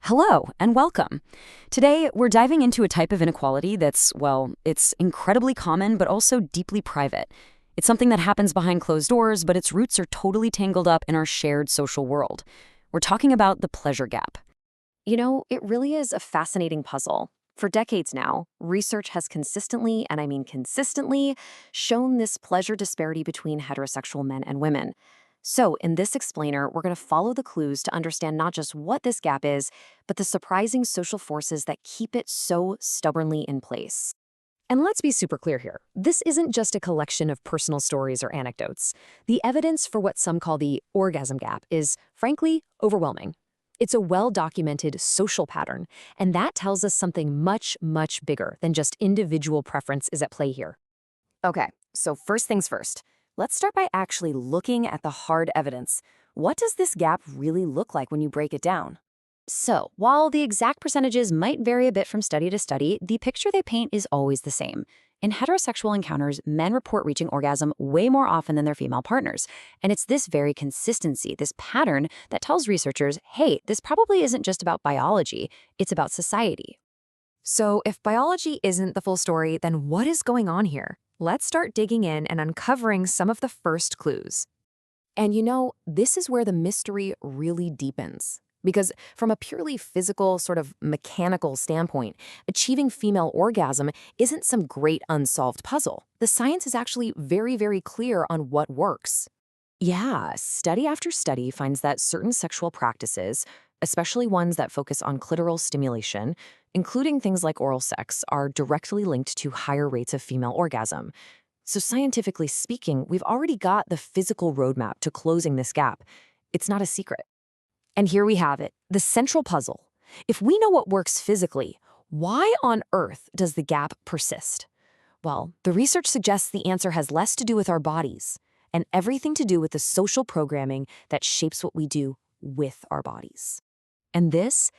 Hello and welcome. Today, we're diving into a type of inequality that's, well, it's incredibly common but also deeply private. It's something that happens behind closed doors, but its roots are totally tangled up in our shared social world. We're talking about the pleasure gap. It really is a fascinating puzzle. For decades now, research has consistently, and I mean consistently, shown this pleasure disparity between heterosexual men and women. So, in this explainer, we're going to follow the clues to understand not just what this gap is, but the surprising social forces that keep it so stubbornly in place. And let's be super clear here. This isn't just a collection of personal stories or anecdotes. The evidence for what some call the orgasm gap is, frankly, overwhelming. It's a well-documented social pattern, and that tells us something much, much bigger than just individual preference is at play here. Okay, so first things first. Let's start by actually looking at the hard evidence. What does this gap really look like when you break it down? So, while the exact percentages might vary a bit from study to study, the picture they paint is always the same. In heterosexual encounters, men report reaching orgasm way more often than their female partners. And it's this very consistency, this pattern, that tells researchers, hey, this probably isn't just about biology, it's about society. So if biology isn't the full story, then what is going on here? Let's start digging in and uncovering some of the first clues. And this is where the mystery really deepens. Because from a purely physical, sort of mechanical standpoint, achieving female orgasm isn't some great unsolved puzzle. The science is actually very, very clear on what works. Yeah, study after study finds that certain sexual practices, especially ones that focus on clitoral stimulation, including things like oral sex, are directly linked to higher rates of female orgasm. So scientifically speaking, we've already got the physical roadmap to closing this gap. It's not a secret. And here we have it, the central puzzle. If we know what works physically, why on earth does the gap persist? Well, the research suggests the answer has less to do with our bodies and everything to do with the social programming that shapes what we do with our bodies. And this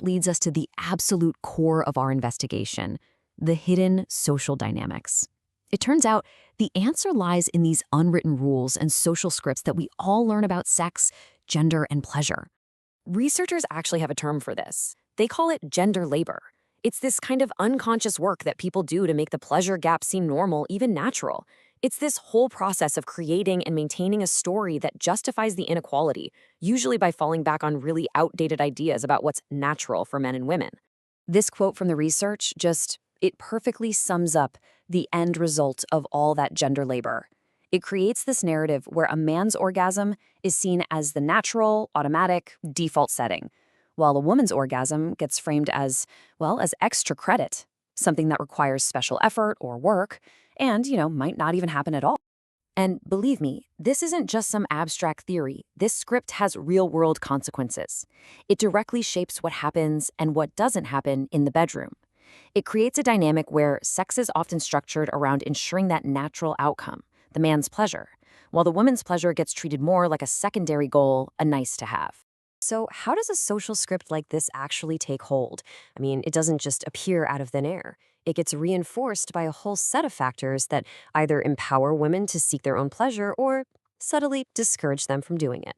leads us to the absolute core of our investigation, the hidden social dynamics. It turns out the answer lies in these unwritten rules and social scripts that we all learn about sex, gender, and pleasure. Researchers actually have a term for this. They call it gender labor. It's this kind of unconscious work that people do to make the pleasure gap seem normal, even natural. It's this whole process of creating and maintaining a story that justifies the inequality, usually by falling back on really outdated ideas about what's natural for men and women. This quote from the research it perfectly sums up the end result of all that gender labor. It creates this narrative where a man's orgasm is seen as the natural, automatic, default setting, while a woman's orgasm gets framed as, well, as extra credit, something that requires special effort or work, and, might not even happen at all. And believe me, this isn't just some abstract theory. This script has real-world consequences. It directly shapes what happens and what doesn't happen in the bedroom. It creates a dynamic where sex is often structured around ensuring that natural outcome, the man's pleasure, while the woman's pleasure gets treated more like a secondary goal, a nice-to-have. So how does a social script like this actually take hold? I mean, it doesn't just appear out of thin air. It gets reinforced by a whole set of factors that either empower women to seek their own pleasure or subtly discourage them from doing it.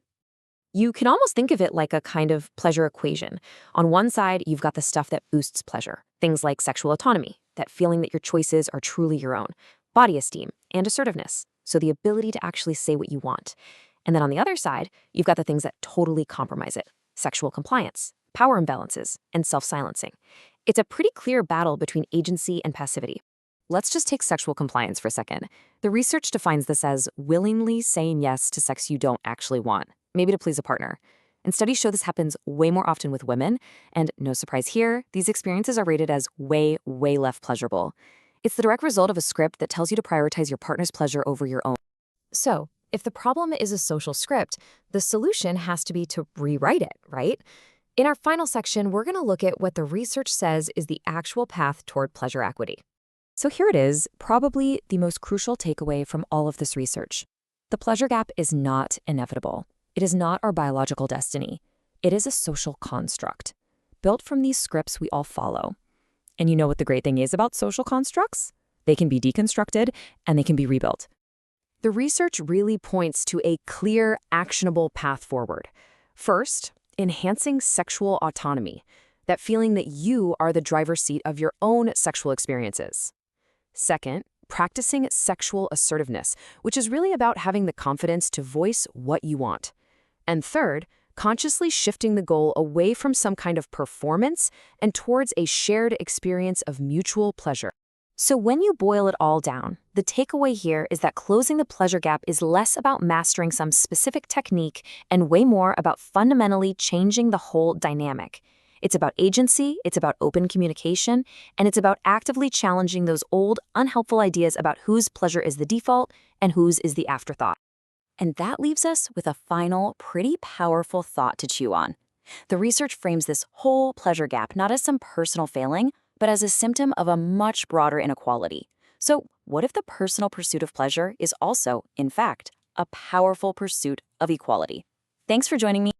You can almost think of it like a kind of pleasure equation. On one side, you've got the stuff that boosts pleasure, things like sexual autonomy, that feeling that your choices are truly your own, body esteem, and assertiveness, so the ability to actually say what you want. And then on the other side, you've got the things that totally compromise it, sexual compliance, power imbalances, and self-silencing. It's a pretty clear battle between agency and passivity. Let's just take sexual compliance for a second. The research defines this as willingly saying yes to sex you don't actually want, maybe to please a partner. And studies show this happens way more often with women, and no surprise here, these experiences are rated as way, way less pleasurable. It's the direct result of a script that tells you to prioritize your partner's pleasure over your own. So, if the problem is a social script, the solution has to be to rewrite it, right? In our final section, we're going to look at what the research says is the actual path toward pleasure equity. So here it is, probably the most crucial takeaway from all of this research. The pleasure gap is not inevitable. It is not our biological destiny. It is a social construct, built from these scripts we all follow. And you know what the great thing is about social constructs? They can be deconstructed and they can be rebuilt. The research really points to a clear, actionable path forward. First, enhancing sexual autonomy, that feeling that you are the driver's seat of your own sexual experiences. Second, practicing sexual assertiveness, which is really about having the confidence to voice what you want. And third, consciously shifting the goal away from some kind of performance and towards a shared experience of mutual pleasure. So when you boil it all down, the takeaway here is that closing the pleasure gap is less about mastering some specific technique and way more about fundamentally changing the whole dynamic. It's about agency, it's about open communication, and it's about actively challenging those old, unhelpful ideas about whose pleasure is the default and whose is the afterthought. And that leaves us with a final, pretty powerful thought to chew on. The research frames this whole pleasure gap not as some personal failing, but as a symptom of a much broader inequality. So, what if the personal pursuit of pleasure is also, in fact, a powerful pursuit of equality? Thanks for joining me.